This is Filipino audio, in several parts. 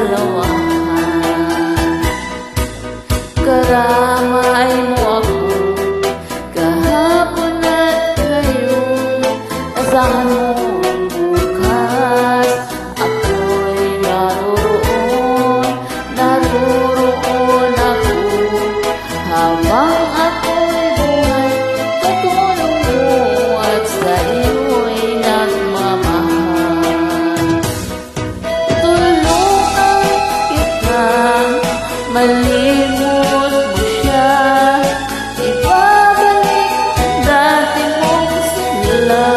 lawahan. Karamay mo ako kahapon at ngayon. Asahan mo bukas ako'y naroon ako. Habang ako'y buhay, katulong mo at sa iyo'y nagmamahal. Tulungan kita, malimot mo siya, ibabalik dati mong simula.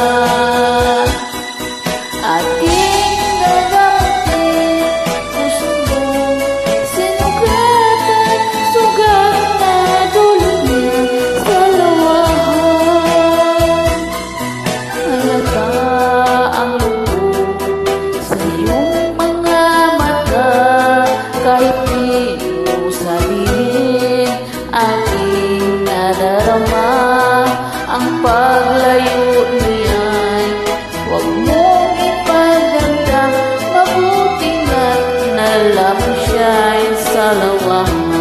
Ating nagamatid, puso mong sinugatan, sugat na dulot niya sa lawahan. Halata ang loob sa iyong mga mata, kahit di mo sabihin, aking nadarama. Ang paglayo niya'y huwag mong ipagdamdam, mabuti nga't nalang siya'y sa lawahan.